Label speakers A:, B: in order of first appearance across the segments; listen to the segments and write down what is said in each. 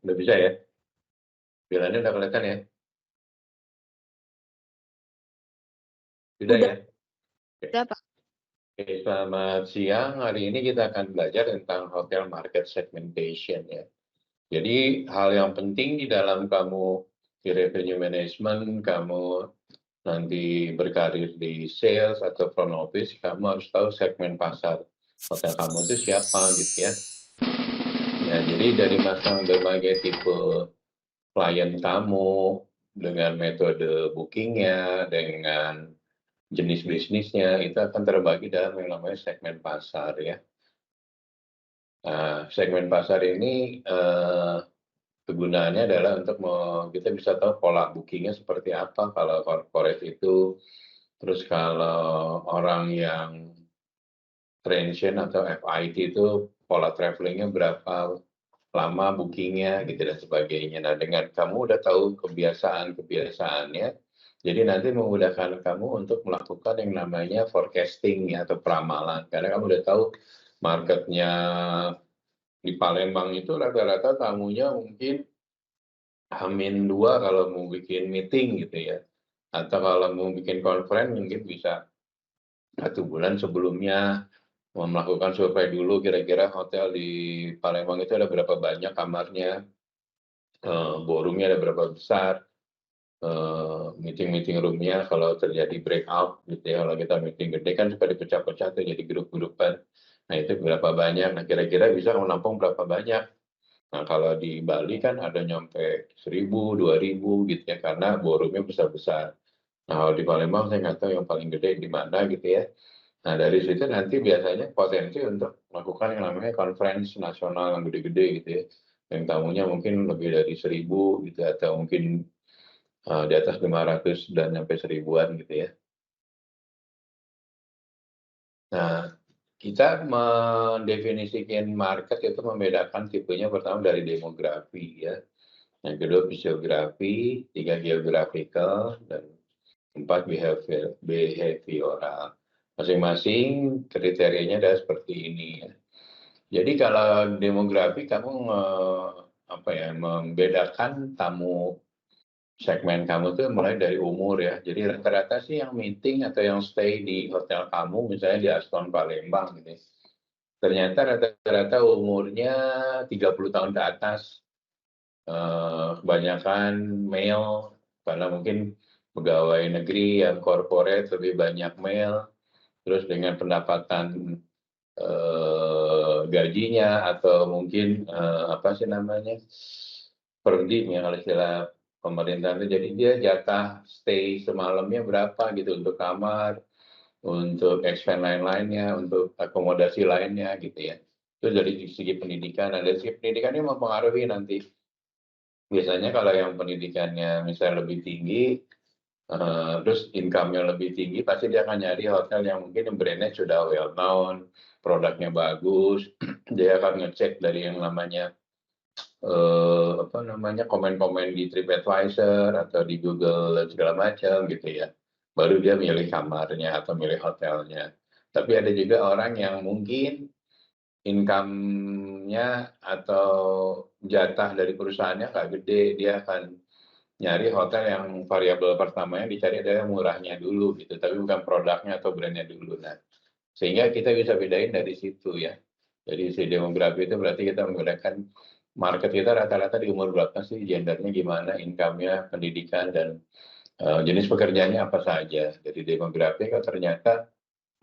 A: Udah bisa ya? Pilihannya udah kelihatan ya? Sudah
B: Udah,
A: ya? Oke.
B: udah Pak.
A: Oke, selamat siang. Hari ini kita akan belajar tentang hotel market segmentation ya. Jadi hal yang penting di dalam kamu di revenue management, kamu nanti berkarir di sales atau front office, kamu harus tahu segmen pasar hotel kamu itu siapa gitu ya. Ya, jadi dari masang berbagai tipe klien kamu, dengan metode bookingnya, dengan jenis bisnisnya, itu akan terbagi dalam yang namanya segmen pasar ya. Nah, segmen pasar ini kegunaannya adalah untuk kita bisa tahu pola bookingnya seperti apa kalau corporate itu, terus kalau orang yang transient atau FIT itu pola travelingnya berapa lama bookingnya gitu dan sebagainya. Nah, dengan kamu udah tahu kebiasaan-kebiasaannya, jadi nanti memudahkan kamu untuk melakukan yang namanya forecasting ya, atau peramalan. Karena kamu udah tahu marketnya di Palembang itu rata-rata tamunya mungkin H-2 kalau mau bikin meeting gitu ya. Atau kalau mau bikin conference mungkin bisa 1 bulan sebelumnya mau melakukan survei dulu kira-kira hotel di Palembang itu ada berapa banyak kamarnya, ballroom-nya ada berapa besar, meeting-meeting room-nya kalau terjadi breakout gitu ya, kalau kita meeting gede kan suka dipecah-pecah tuh jadi grup-grupan. Nah itu berapa banyak, nah kira-kira bisa menampung berapa banyak. Nah kalau di Bali kan ada nyampe 1.000, 2.000 gitu ya, karena ballroom-nya besar-besar. Nah kalau di Palembang saya nggak tahu yang paling gede di mana gitu ya. Nah dari situ nanti biasanya potensi untuk melakukan yang namanya conference nasional yang gede-gede gitu ya. Yang tamunya mungkin lebih dari 1.000 gitu, atau mungkin di atas 500 dan sampai 1.000-an gitu ya. Nah, kita mendefinisikan market itu membedakan tipenya pertama dari demografi ya. Yang kedua fisiografi, 3 geographical, dan 4 behavioral. Masing-masing kriterianya adalah seperti ini ya. Jadi kalau demografi kamu membedakan tamu segmen kamu tuh mulai dari umur ya. Jadi rata-rata sih yang meeting atau yang stay di hotel kamu, misalnya di Aston Palembang gitu, ternyata rata-rata umurnya 30 tahun ke atas. Kebanyakan male, karena mungkin pegawai negeri yang corporate lebih banyak male, terus dengan pendapatan gajinya atau mungkin apa sih namanya, per diem ya kalau istilah pemerintah itu, jadi dia jatah stay semalamnya berapa gitu untuk kamar, untuk expense lain-lainnya, untuk akomodasi lainnya gitu ya. Itu dari segi pendidikan, nah dari segi pendidikannya mempengaruhi nanti. Biasanya kalau yang pendidikannya misalnya lebih tinggi, terus income-nya lebih tinggi, pasti dia akan nyari hotel yang mungkin brand-nya sudah well known, produknya bagus, dia akan ngecek dari yang namanya komen-komen di TripAdvisor atau di Google dan segala macam gitu ya. Baru dia milih kamarnya atau milih hotelnya. Tapi ada juga orang yang mungkin income-nya atau jatah dari perusahaannya nggak gede, dia akan nyari hotel yang variabel pertamanya dicari adalah murahnya dulu gitu, tapi bukan produknya atau brandnya dulu. Nah, sehingga kita bisa bedain dari situ ya. Jadi si demografi itu berarti kita menggunakan market kita rata-rata di umur berapa sih, gendernya gimana, income-nya, pendidikan, dan jenis pekerjaannya apa saja. Jadi demografi kan ternyata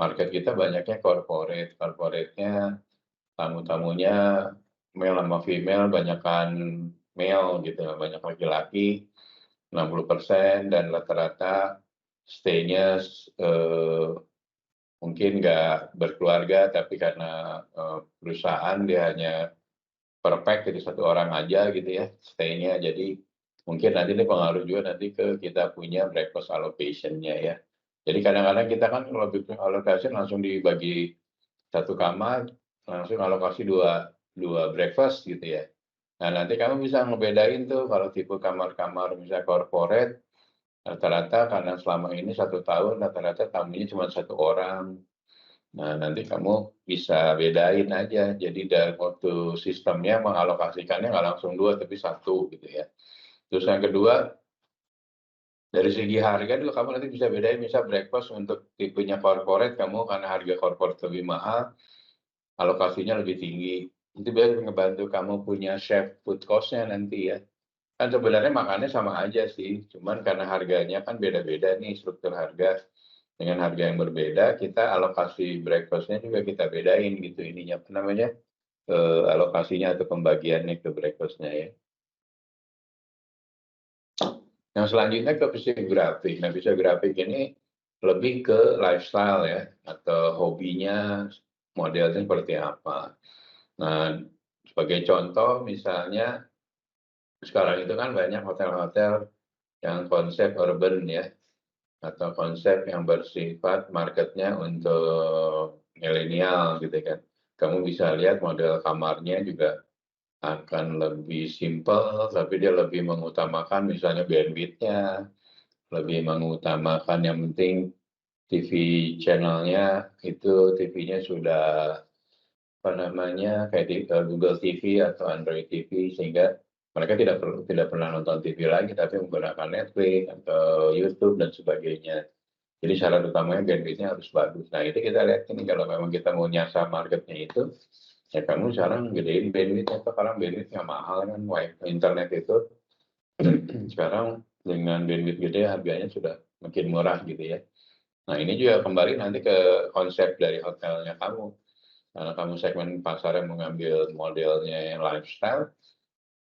A: market kita banyaknya corporate, corporate-nya tamu-tamunya male sama female, banyakkan male gitu, banyak laki-laki, 60%, dan rata-rata stay-nya mungkin nggak berkeluarga, tapi karena perusahaan dia hanya per pack, jadi 1 orang aja gitu ya stay-nya. Jadi mungkin nanti ini pengaruh juga nanti ke kita punya breakfast allocation-nya ya. Jadi kadang-kadang kita kan kalau bikin allocation langsung dibagi 1 kamar, langsung alokasi dua breakfast gitu ya. Nah, nanti kamu bisa ngebedain tuh kalau tipe kamar-kamar misalnya corporate, rata-rata karena selama ini 1 tahun rata-rata tamunya cuma 1 orang. Nah, nanti kamu bisa bedain aja. Jadi dalam waktu sistemnya mengalokasikannya nggak langsung 2, tapi 1 gitu ya. Terus yang kedua, dari segi harga juga kamu nanti bisa bedain, misal breakfast untuk tipenya corporate, kamu karena harga corporate lebih mahal, alokasinya lebih tinggi. Itu biar ngebantu kamu punya chef food cost-nya nanti ya. Kan sebenarnya makannya sama aja sih, cuman karena harganya kan beda-beda nih struktur harga. Dengan harga yang berbeda, kita alokasi breakfast-nya juga kita bedain gitu ininya, apa namanya, alokasinya atau pembagiannya ke breakfast-nya ya. Yang selanjutnya ke psikografik. Nah, psikografik ini lebih ke lifestyle ya, atau hobinya modelnya seperti apa. Nah, sebagai contoh misalnya sekarang itu kan banyak hotel-hotel yang konsep urban ya, atau konsep yang bersifat marketnya untuk milenial gitu kan. Kamu bisa lihat model kamarnya juga akan lebih simpel, tapi dia lebih mengutamakan misalnya bandwidth-nya, lebih mengutamakan yang penting TV channel-nya itu TV-nya sudah apa namanya kayak di Google TV atau Android TV, sehingga mereka tidak pernah nonton TV lagi tapi menggunakan Netflix atau YouTube dan sebagainya. Jadi syarat utamanya bandwidth-nya harus bagus. Nah itu kita lihat ini kalau memang kita mau nyasar marketnya itu, ya kamu sekarang gedein bandwidth-nya, sekarang bandwidth-nya mahal kan, wifi internet itu sekarang dengan bandwidth gede harganya sudah makin murah gitu ya. Nah ini juga kembali nanti ke konsep dari hotelnya kamu. Karena kamu segmen pasar yang mengambil modelnya yang lifestyle,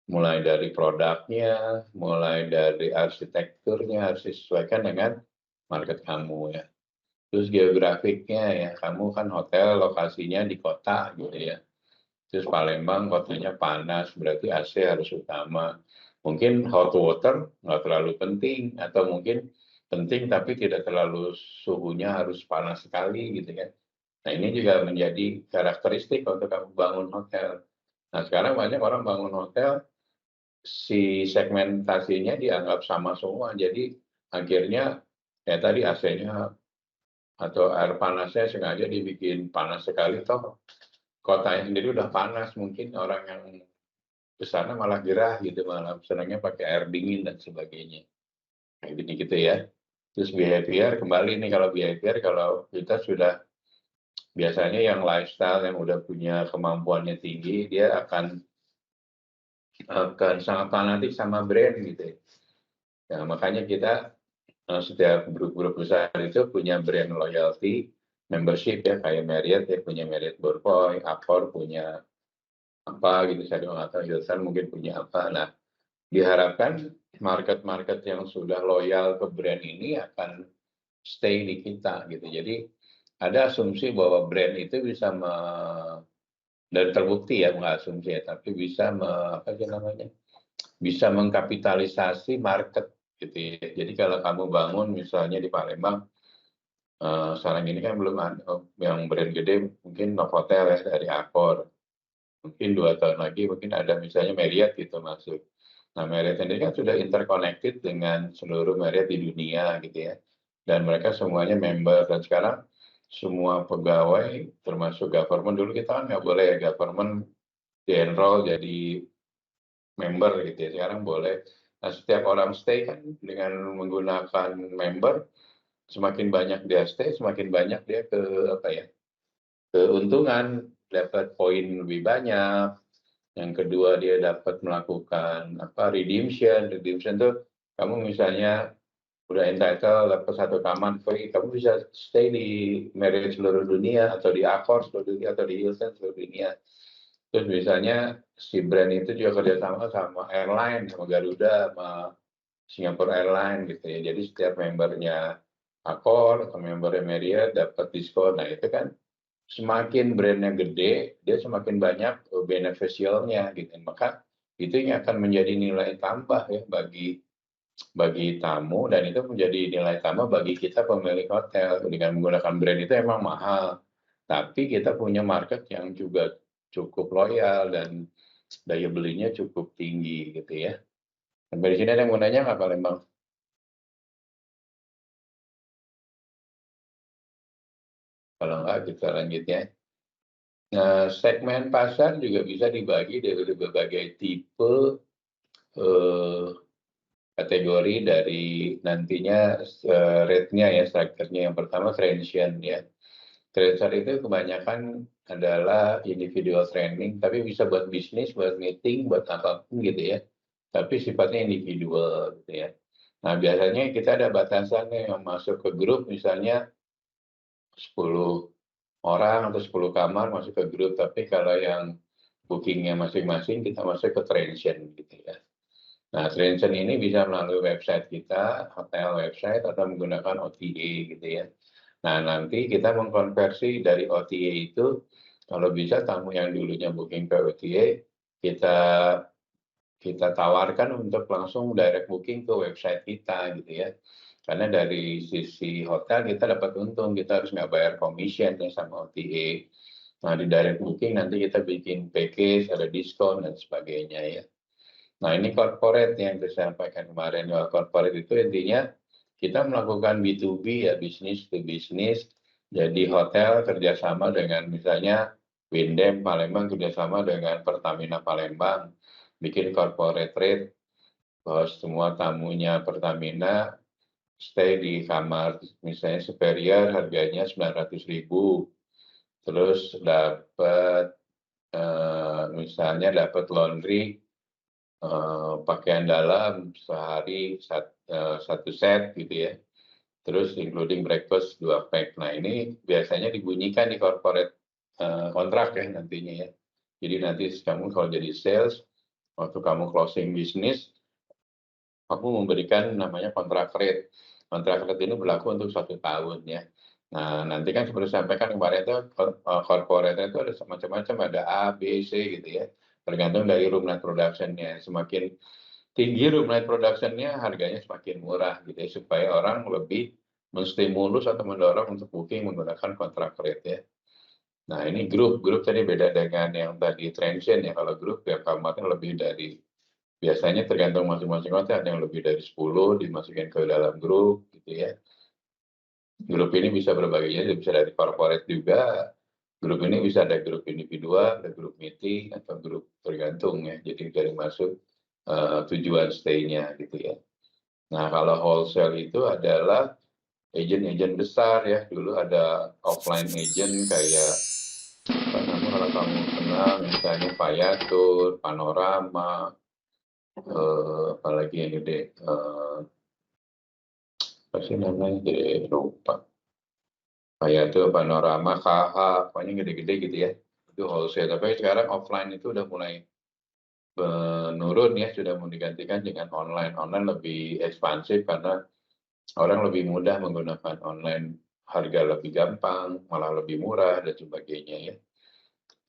A: mulai dari produknya, mulai dari arsitekturnya harus disesuaikan dengan market kamu ya. Terus geografiknya ya, kamu kan hotel lokasinya di kota gitu ya. Terus Palembang kotanya panas, berarti AC harus utama. Mungkin hot water nggak terlalu penting, atau mungkin penting tapi tidak terlalu suhunya harus panas sekali gitu kan. Nah ini juga menjadi karakteristik untuk kamu bangun hotel. Nah sekarang banyak orang bangun hotel, si segmentasinya dianggap sama semua, jadi akhirnya ya tadi AC-nya atau air panasnya sengaja dibikin panas sekali, toh kotanya sendiri udah panas, mungkin orang yang ke sana malah gerah gitu, malah senangnya pakai air dingin dan sebagainya. Kayak gini gitu ya. Terus behavior, kembali nih kalau behavior, kalau kita sudah biasanya yang lifestyle yang udah punya kemampuannya tinggi, dia akan sangat fanatik sama brand gitu ya. Nah, makanya kita setiap grup-grup besar itu punya brand loyalty, membership ya, kayak Marriott ya punya Marriott Bonvoy, Accor punya apa gitu, saya nggak tahu, Hilton mungkin punya apa. Nah, diharapkan market-market yang sudah loyal ke brand ini akan stay di kita gitu. Jadi ada asumsi bahwa brand itu bisa dan terbukti ya, nggak asumsi ya, tapi bisa apa sih namanya, bisa mengkapitalisasi market gitu ya. Jadi kalau kamu bangun misalnya di Palembang, sekarang ini kan belum ada yang brand gede, mungkin Novotel ya dari Accor. Mungkin 2 tahun lagi mungkin ada misalnya Marriott gitu masuk. Nah Marriott ini kan sudah interconnected dengan seluruh Marriott di dunia gitu ya. Dan mereka semuanya member, dan sekarang semua pegawai termasuk government, dulu kita kan nggak boleh government di-enroll jadi member gitu ya, sekarang boleh. Nah setiap orang stay kan dengan menggunakan member, semakin banyak dia stay, semakin banyak dia ke apa ya, keuntungan, dapat poin lebih banyak. Yang kedua dia dapat melakukan apa, redemption. Redemption tuh kamu misalnya udah entitled dapat 1 kamar free, kamu bisa stay di Marriott seluruh dunia atau di Accor seluruh dunia atau di Hilton seluruh dunia. Terus misalnya si brand itu juga kerjasama sama airline, sama Garuda, sama Singapore Airlines gitu ya. Jadi setiap membernya Accor atau membernya Marriott dapat diskon. Nah itu kan semakin brandnya gede, dia semakin banyak beneficialnya gitu. Maka itu yang akan menjadi nilai tambah ya bagi tamu, dan itu menjadi nilai tambah bagi kita pemilik hotel. Dengan menggunakan brand itu emang mahal, tapi kita punya market yang juga cukup loyal dan daya belinya cukup tinggi gitu ya. Sampai di sini ada yang mau nanya nggak Pak Lembang? Kalau enggak kita lanjut ya. Nah, segmen pasar juga bisa dibagi dari berbagai tipe eh, kategori dari nantinya rate-nya ya, strukturnya. Yang pertama transient ya. Transient itu kebanyakan adalah individual training, tapi bisa buat bisnis, buat meeting, buat apapun gitu ya. Tapi sifatnya individual gitu ya. Nah, biasanya kita ada batasannya yang masuk ke grup, misalnya 10 orang atau 10 kamar masuk ke grup, tapi kalau yang bookingnya masing-masing kita masuk ke transient gitu ya. Nah, transient ini bisa melalui website kita, hotel website, atau menggunakan OTA gitu ya. Nah, nanti kita mengkonversi dari OTA itu, kalau bisa tamu yang dulunya booking ke OTA, kita kita tawarkan untuk langsung direct booking ke website kita gitu ya. Karena dari sisi hotel kita dapat untung, kita harus nggak bayar commission ya sama OTA. Nah, di direct booking nanti kita bikin package, ada diskon dan sebagainya ya. Nah, ini corporate yang saya sampaikan kemarin. Corporate itu intinya kita melakukan B2B ya, business to business. Jadi hotel kerjasama dengan misalnya Windem Palembang kerjasama dengan Pertamina Palembang, bikin corporate rate, bahwa semua tamunya Pertamina stay di kamar misalnya superior harganya 900.000, terus dapat misalnya dapat laundry pakaian dalam sehari satu set gitu ya. Terus including breakfast 2 pack. Nah, ini biasanya dibunyikan di corporate kontrak ya nantinya ya. Jadi nanti kamu kalau jadi sales, waktu kamu closing bisnis, kamu memberikan namanya kontrak rate. Kontrak rate ini berlaku untuk 1 tahun ya. Nah, nanti kan seperti sampaikan kemarin itu corporate itu ada macam-macam, ada A, B, C gitu ya. Tergantung dari room night production-nya. Semakin tinggi room night production-nya, harganya semakin murah gitu ya, supaya orang lebih menstimulus atau mendorong untuk booking menggunakan kontrak rate ya. Nah, ini grup tadi beda dengan yang tadi transient ya. Kalau grup ya kamarnya lebih dari, biasanya tergantung masing-masing hotel, ada yang lebih dari 10 dimasukin ke dalam grup gitu ya. Grup ini bisa berbagai jenis, bisa dari corporate juga. Grup ini bisa ada grup individual, ada grup meeting, atau grup tergantung ya. Jadi dari masuk tujuan stay-nya gitu ya. Nah, kalau wholesale itu adalah agent-agent besar ya. Dulu ada offline agent kayak apa namanya, kalau kamu kenal misalnya Payatur, Panorama, apalagi yang gede, apa sih namanya, jadi lupa. Payatur, Panorama, KH, pokoknya gede-gede gitu ya. Itu wholesale. Tapi sekarang offline itu udah mulai menurun ya, sudah mau digantikan dengan online. Online lebih ekspansif karena orang lebih mudah menggunakan online, harga lebih gampang, malah lebih murah dan sebagainya ya.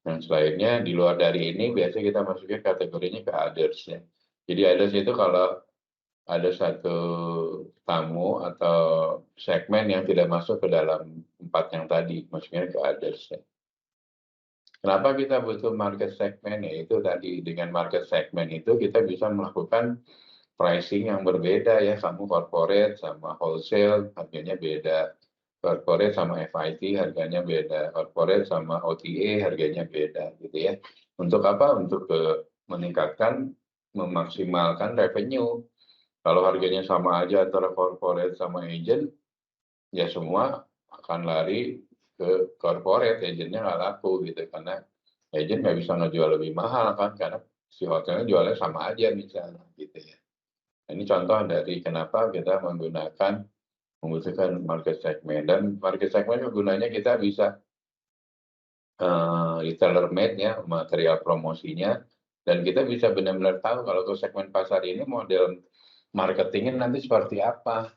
A: Nah, selainnya di luar dari ini biasanya kita masukin kategorinya ke others ya. Jadi others itu kalau ada satu tamu atau segmen yang tidak masuk ke dalam 4 yang tadi, masuknya ke others ya. Kenapa kita butuh market segment? Ya itu tadi, dengan market segment itu kita bisa melakukan pricing yang berbeda ya. Kamu corporate sama wholesale harganya beda. Corporate sama FIT harganya beda. Corporate sama OTA harganya beda gitu ya. Untuk apa? Untuk meningkatkan, memaksimalkan revenue. Kalau harganya sama aja antara corporate sama agent, ya semua akan lari ke corporate, agentnya nggak laku gitu, karena agent nggak bisa ngejual lebih mahal kan, karena si hotelnya jualnya sama aja misalnya gitu ya. Ini contoh dari kenapa kita membutuhkan market segment, dan market segment gunanya kita bisa tailor made ya material promosinya, dan kita bisa benar-benar tahu kalau ke segmen pasar ini model marketingnya nanti seperti apa,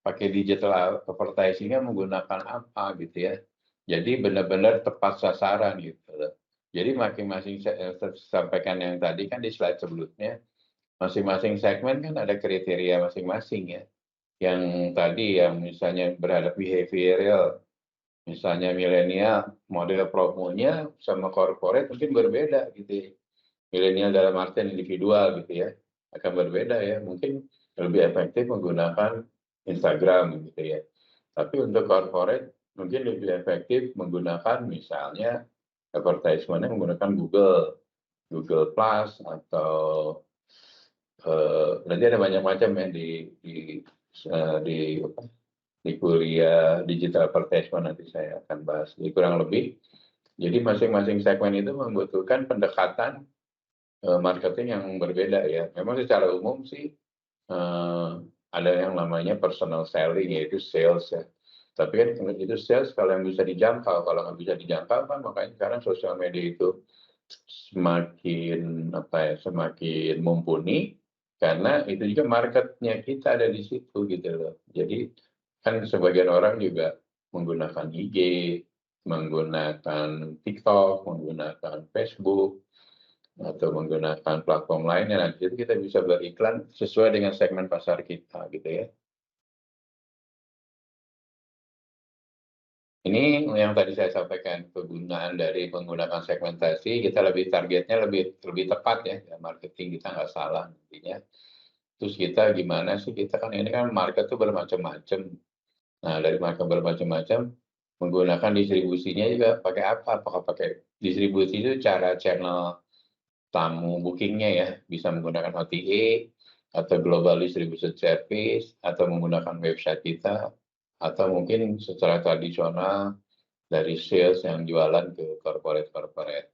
A: pakai digital advertising-nya menggunakan apa gitu ya. Jadi benar-benar tepat sasaran gitu loh. Jadi masing-masing saya sampaikan yang tadi kan di slide sebelumnya, masing-masing segmen kan ada kriteria masing-masing ya. Yang tadi yang misalnya berhadap behavioral, misalnya milenial, model promonya sama corporate mungkin berbeda gitu ya. Milenial dalam artian individual gitu ya, akan berbeda ya. Mungkin lebih efektif menggunakan Instagram gitu ya. Tapi untuk corporate mungkin lebih efektif menggunakan misalnya advertisement-nya menggunakan Google Plus atau nanti ada banyak macam ya di di kuliah digital advertisement nanti saya akan bahas. Jadi kurang lebih, jadi masing-masing segmen itu membutuhkan pendekatan marketing yang berbeda ya. Memang secara umum sih ada yang namanya personal selling, yaitu sales ya. Tapi kan itu sales kalau yang bisa dijangkau, kalau nggak bisa dijangkau kan makanya sekarang sosial media itu semakin apa ya, semakin mumpuni karena itu juga marketnya kita ada di situ gitu loh. Jadi kan sebagian orang juga menggunakan IG, menggunakan TikTok, menggunakan Facebook, atau menggunakan platform lainnya. Nah, itu kita bisa beriklan sesuai dengan segmen pasar kita gitu ya. Ini yang tadi saya sampaikan, kegunaan dari menggunakan segmentasi, kita lebih targetnya lebih tepat ya, marketing kita nggak salah nantinya. Terus kita gimana sih, kita kan ini kan market tuh bermacam-macam. Nah, dari market bermacam-macam, menggunakan distribusinya juga pakai apa? Apakah pakai distribusi itu cara channel tamu bookingnya ya, bisa menggunakan OTA, atau Global Distribution Service, atau menggunakan website kita, atau mungkin secara tradisional dari sales yang jualan ke corporate-corporate.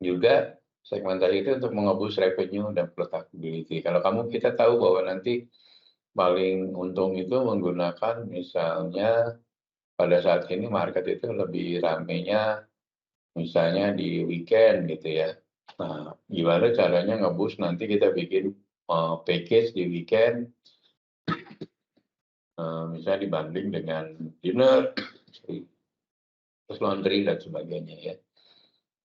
A: Juga segmentasi itu untuk mengembus revenue dan profitability. Kalau kita tahu bahwa nanti paling untung itu menggunakan misalnya pada saat ini market itu lebih ramenya misalnya di weekend gitu ya. Nah, gimana caranya nge-boost nanti kita bikin package di weekend, misalnya dibanding dengan dinner, terus laundry dan sebagainya ya.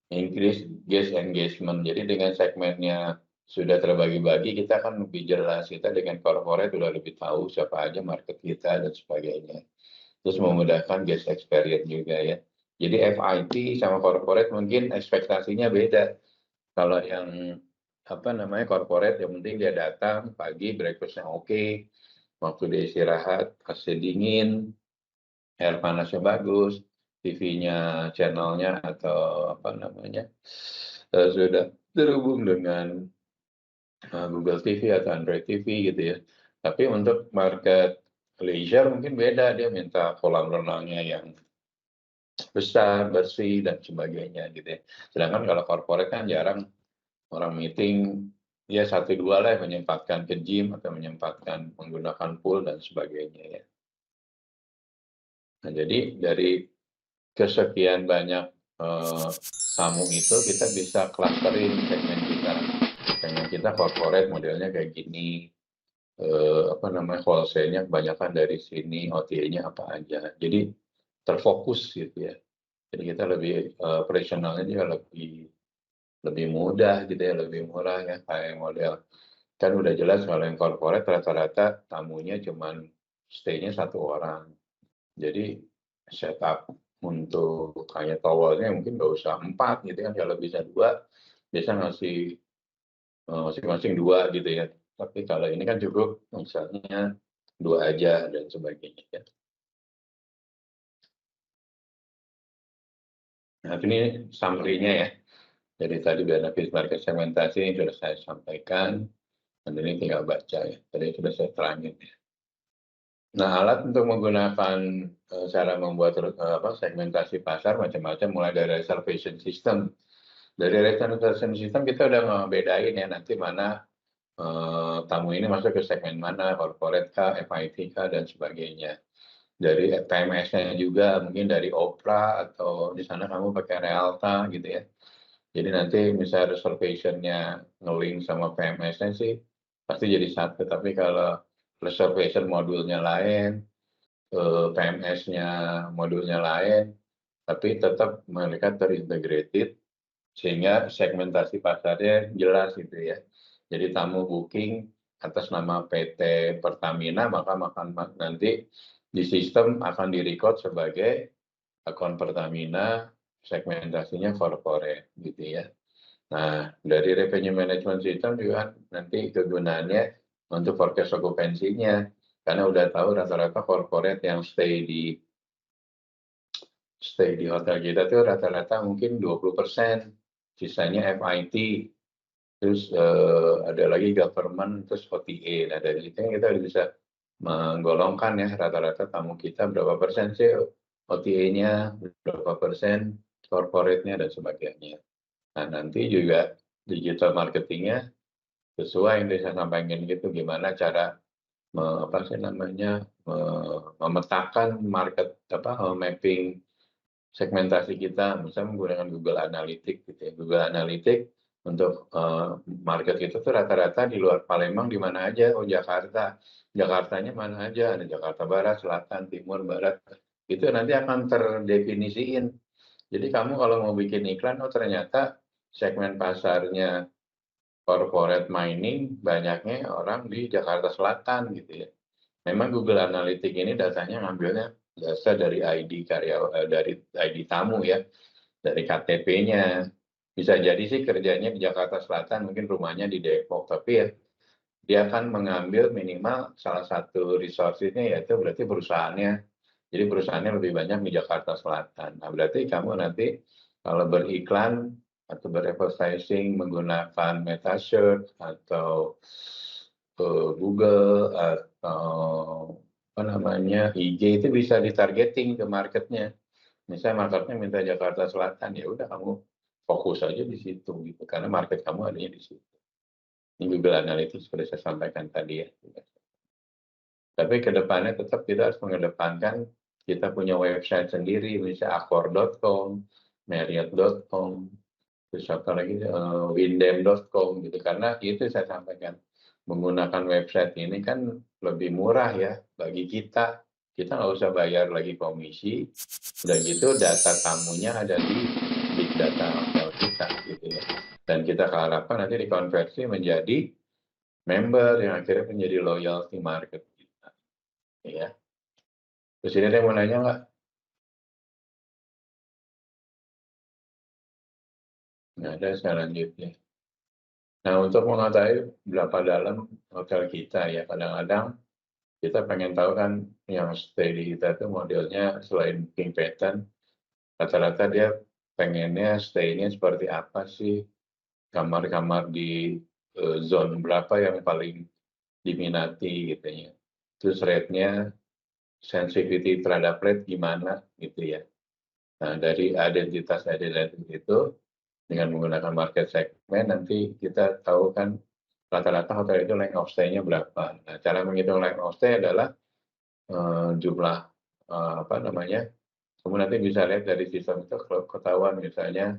A: Increase guest engagement. Jadi dengan segmennya sudah terbagi-bagi, kita kan lebih jelas. Kita dengan corporate sudah lebih tahu siapa aja market kita dan sebagainya. Terus memudahkan guest experience juga ya. Jadi FIT sama corporate mungkin ekspektasinya beda. Kalau yang apa namanya corporate, yang penting dia datang pagi, breakfastnya oke, waktu dia istirahat, AC dingin, air panasnya bagus, TV-nya, channelnya atau apa namanya sudah terhubung dengan Google TV atau Android TV gitu ya. Tapi untuk market leisure mungkin beda, dia minta kolam renangnya yang besar, bersih dan sebagainya gitu ya. Sedangkan kalau corporate kan jarang orang meeting, ya satu dua lah yang menyempatkan ke gym atau menyempatkan menggunakan pool dan sebagainya ya. Nah, jadi dari kesekian banyak tamu itu kita bisa clusterin segmen kita. Segmen kita corporate modelnya kayak gini, apa namanya wholesale-nya kebanyakan dari sini, OTA-nya apa aja. Jadi terfokus gitu ya. Jadi kita lebih operasionalnya juga lebih mudah gitu ya, lebih murah ya, kayak model. Kan udah jelas kalau yang corporate rata-rata tamunya cuman stay-nya satu orang. Jadi setup untuk kayak towernya mungkin nggak usah 4 gitu kan, kalau bisa 2, biasa ngasih masing-masing 2 gitu ya. Tapi kalau ini kan cukup misalnya 2 aja dan sebagainya ya. Nah ini summary-nya ya. Jadi tadi benefit market segmentasi yang sudah saya sampaikan, dan ini tinggal baca ya. Tadi sudah saya terangin ya. Nah, alat untuk menggunakan cara membuat segmentasi pasar macam-macam, mulai dari reservation system. Dari reservation system kita udah ngebedain ya nanti mana tamu ini masuk ke segmen mana, corporate kah, FIT kah, dan sebagainya. Dari PMS-nya juga, mungkin dari Opera atau di sana kamu pakai Realta gitu ya. Jadi nanti misalnya reservation-nya nge-link sama PMS-nya sih pasti jadi satu. Tapi kalau reservation modulnya lain, PMS-nya modulnya lain, tapi tetap mereka terintegrated sehingga segmentasi pasarnya jelas gitu ya. Jadi tamu booking atas nama PT Pertamina maka nanti di sistem akan direcord sebagai akun Pertamina, segmentasinya corporate gitu ya. Nah, dari revenue management system juga nanti kegunaannya untuk forecast okupansinya, karena udah tahu rata-rata corporate yang stay di stay di hotel kita tuh rata-rata mungkin 20%, sisanya FIT, terus, ada lagi government, terus OTA. Nah, dari itu kan kita bisa menggolongkan ya rata-rata tamu kita berapa persen sih OTA-nya, berapa persen corporate-nya dan sebagainya. Nah, nanti juga digital marketing-nya sesuai yang saya sampaikan gitu, gimana cara apa sih namanya, memetakan market mapping segmentasi kita, misalnya menggunakan Google Analytics gitu ya. Google Analytics untuk, market kita tuh rata-rata di luar Palembang di mana aja, oh Jakarta. Jakartanya mana aja, ada Jakarta Barat, Selatan, Timur, Barat, itu nanti akan terdefinisiin. Jadi kamu kalau mau bikin iklan, oh ternyata segmen pasarnya corporate mining banyaknya orang di Jakarta Selatan gitu ya. Memang Google Analytics ini datanya ngambilnya data dari ID dari ID tamu ya, dari KTP-nya. Bisa jadi sih kerjanya di Jakarta Selatan, mungkin rumahnya di Depok, tapi ya dia akan mengambil minimal salah satu resource-nya yaitu berarti perusahaannya. Jadi perusahaannya lebih banyak di Jakarta Selatan. Nah, berarti kamu nanti kalau beriklan atau beradvertising menggunakan Meta Search atau Google atau apa namanya IG itu bisa ditargeting ke marketnya. Misalnya marketnya minta Jakarta Selatan, ya udah kamu fokus aja di situ gitu, karena market kamu adanya di situ. Ini Google Analytics seperti saya sampaikan tadi ya. Tapi ke depannya tetap kita harus mengedepankan kita punya website sendiri, misalnya accor.com, marriott.com, terus apa lagi, windem.com gitu. Karena itu saya sampaikan, menggunakan website ini kan lebih murah ya bagi kita. Kita nggak usah bayar lagi komisi, udah gitu data tamunya ada di big data hotel kita gitu ya. Dan kita harapkan nanti dikonversi menjadi member yang akhirnya menjadi loyalty market kita, ya. Terus ini ada yang mau nanya nggak? Nggak ada, selanjutnya. Nah, untuk mengetahui berapa dalam hotel kita ya, kadang-kadang kita pengen tahu kan yang stay di kita tuh modelnya selain booking pattern, rata-rata dia pengennya stay-nya seperti apa sih, kamar-kamar di zone berapa yang paling diminati gitu ya. Terus rate-nya, sensitivity terhadap rate gimana gitu ya. Nah, dari identitas itu dengan menggunakan market segment nanti kita tahu kan rata-rata hotel itu length of stay-nya berapa. Nah, cara menghitung length of stay adalah jumlah apa namanya, kamu nanti bisa lihat dari sistem itu ketahuan misalnya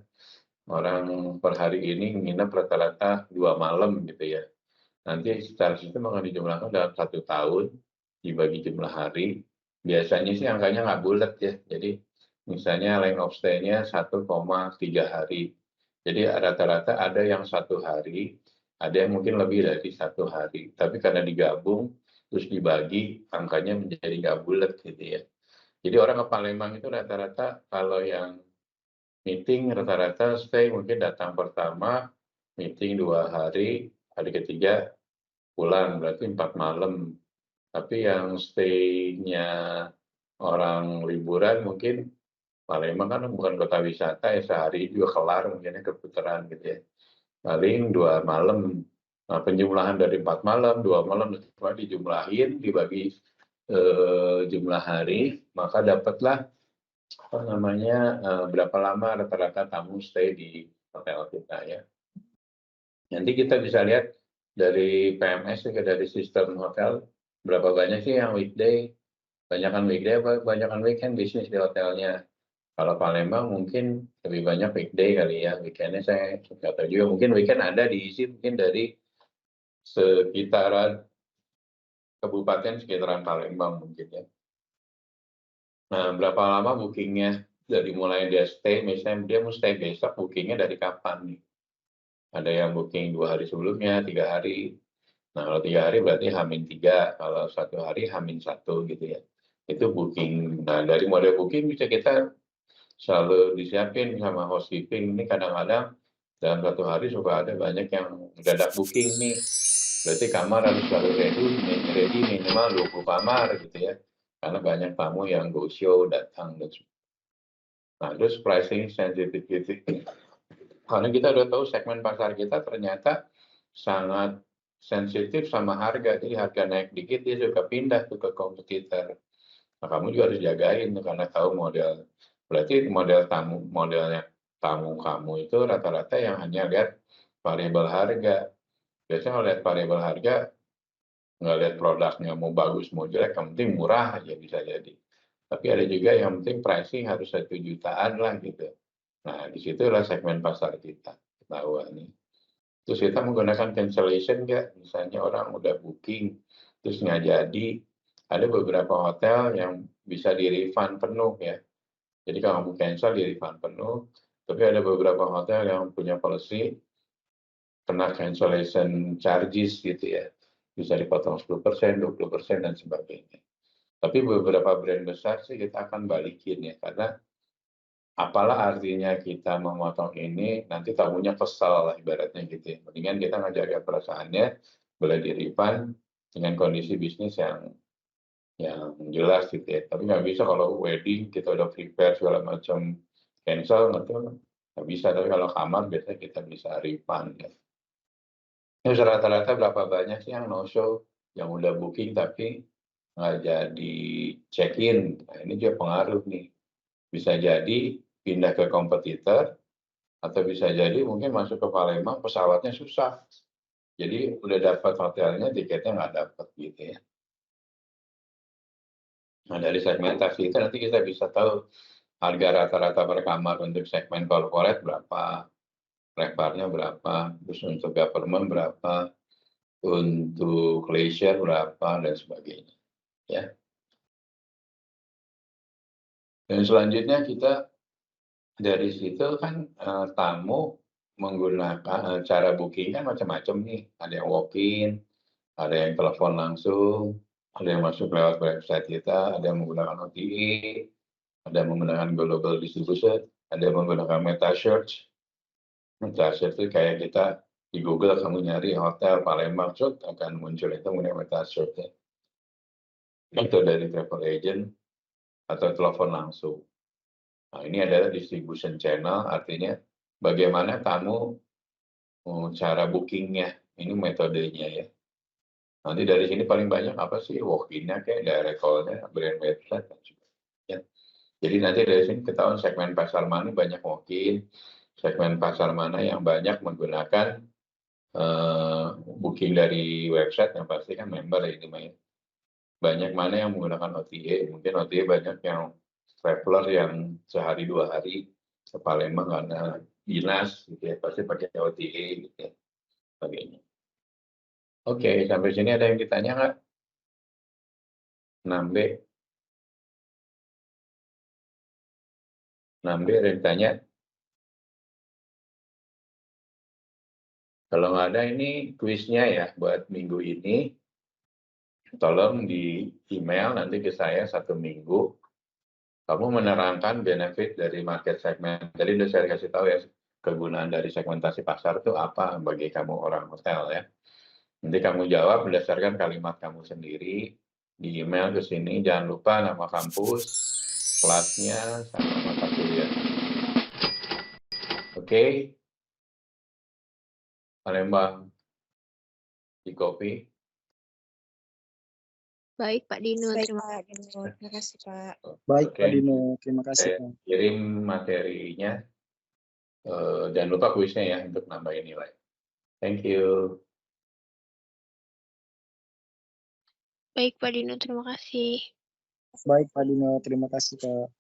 A: orang per hari ini nginep rata-rata 2 malam gitu ya. Nanti secara sistem akan dijumlahkan dalam 1 tahun dibagi jumlah hari. Biasanya sih angkanya nggak bulat ya. Jadi misalnya length of stay-nya 1,3 hari. Jadi rata-rata ada yang 1 hari, ada yang mungkin lebih dari 1 hari. Tapi karena digabung terus dibagi, angkanya menjadi nggak bulat gitu ya. Jadi orang ke Palembang itu rata-rata kalau yang meeting rata-rata stay mungkin datang pertama, meeting 2 hari, hari ketiga pulang, berarti 4 malam. Tapi yang stay-nya orang liburan mungkin Palembang kan bukan kota wisata ya, sehari juga kelar mungkinnya keputaran gitu ya. Paling 2 malam. Nah, penjumlahan dari 4 malam, 2 malam, semua dijumlahin, dibagi jumlah hari, maka dapatlah apa namanya, berapa lama rata-rata tamu stay di hotel kita ya. Nanti kita bisa lihat dari PMS juga dari sistem hotel, berapa banyak sih yang weekday, banyakan weekday apa banyakan weekend bisnis di hotelnya. Kalau Palembang mungkin lebih banyak weekday kali ya, weekend-nya saya nggak tahu juga, mungkin weekend ada diisi mungkin dari sekitaran kabupaten sekitaran Palembang mungkin ya. Nah, berapa lama booking-nya? Dari mulai dia stay, misalnya dia mau stay besok, booking-nya dari kapan nih? Ada yang booking 2 hari sebelumnya, 3 hari. Nah, kalau 3 hari berarti H-3, kalau 1 hari H-1 gitu ya. Itu booking. Nah, dari model booking bisa kita selalu disiapin sama housekeeping. Ini kadang-kadang dalam 1 hari suka ada banyak yang mendadak booking nih. Berarti kamar harus selalu ready minimal 20 kamar gitu ya. Karena banyak tamu yang go show datang dan Nah, terus pricing sensitivity. Karena kita udah tahu segmen pasar kita ternyata sangat sensitif sama harga. Jadi harga naik dikit dia suka pindah tuh ke kompetitor. Nah, kamu juga harus jagain tuh karena tahu model. Berarti modelnya tamu kamu itu rata-rata yang hanya lihat variabel harga. Biasanya kalau lihat variabel harga, nggak lihat produknya mau bagus mau jelek, yang penting murah aja bisa jadi. Tapi ada juga yang penting pricing harus 1 jutaan lah gitu. Nah, disitulah segmen pasar kita ketahuan nih. Terus kita menggunakan cancellation nggak? Misalnya orang udah booking, terus nggak jadi, ada beberapa hotel yang bisa di-refund penuh ya. Jadi kalau kamu cancel di-refund penuh, tapi ada beberapa hotel yang punya policy kena cancellation charges gitu ya. Bisa dipotong 10%, 20%, dan sebagainya. Tapi beberapa brand besar sih kita akan balikin ya, karena apalah artinya kita memotong ini, nanti tamunya kesal lah ibaratnya gitu ya. Mendingan kita ngejaga perasaannya, boleh di-refund dengan kondisi bisnis yang jelas gitu ya. Tapi nggak bisa kalau wedding kita udah prepare segala macam cancel, nggak bisa. Tapi kalau kamar biasanya kita bisa refund ya. Terus rata-rata berapa banyak sih yang no show, yang udah booking tapi nggak jadi check-in. Nah, ini juga pengaruh nih. Bisa jadi pindah ke kompetitor, atau bisa jadi mungkin masuk ke Palembang pesawatnya susah. Jadi udah dapat hotelnya, tiketnya nggak dapat gitu ya. Nah, dari segmentasi itu nanti kita bisa tahu harga rata-rata per kamar untuk segmen corporate berapa, rekparnya berapa, terus untuk government berapa, untuk leisure berapa, dan sebagainya. Ya. Dan selanjutnya kita dari situ kan tamu menggunakan cara booking kan macam-macam nih. Ada yang walk-in, ada yang telepon langsung, ada yang masuk lewat website kita, ada yang menggunakan OTA, ada yang menggunakan global distribution, ada yang menggunakan meta search. Meta search itu kayak kita di Google kamu nyari hotel Palembang, akan muncul itu menggunakan meta search ya. Atau dari travel agent atau telepon langsung. Nah, ini adalah distribution channel, artinya bagaimana kamu cara bookingnya, ini metodenya ya. Nanti dari sini paling banyak apa sih, walk-in-nya kayak direct call-nya, brand website, dan sebagainya. Jadi nanti dari sini ketahuan segmen pasar mana banyak walk-in, segmen pasar mana yang banyak menggunakan booking dari website, yang pasti kan member ini main. Banyak mana yang menggunakan OTA, mungkin OTA banyak yang traveler yang sehari 2 hari ke Palembang karena dinas gitu ya, pasti pakai OTA gitu ya, sebagainya. Oke, sampai sini ada yang ditanya nggak? 6B. 6B ada yang ditanya? Kalau nggak ada, ini kuisnya ya buat minggu ini. Tolong di email nanti ke saya 1 minggu. Kamu menerangkan benefit dari market segment. Jadi udah saya kasih tahu ya, kegunaan dari segmentasi pasar itu apa bagi kamu orang hotel ya. Nanti kamu jawab berdasarkan kalimat kamu sendiri di email ke sini. Jangan lupa nama kampus, kelasnya, sama mata kuliah. Oke? Palembang di kopi.
B: Baik, Pak Dino.
C: Baik,
B: Terima
C: Pak Dino. Terima kasih, Pak.
D: Baik,
A: Oke.
D: Pak Dino. Terima kasih,
A: Saya
D: Pak.
A: kirim materinya. Jangan lupa kuisnya ya untuk nambahin nilai. Thank you.
B: Baik, Pak Dino. Terima kasih.
D: Baik, Pak Dino. Terima kasih, Pak.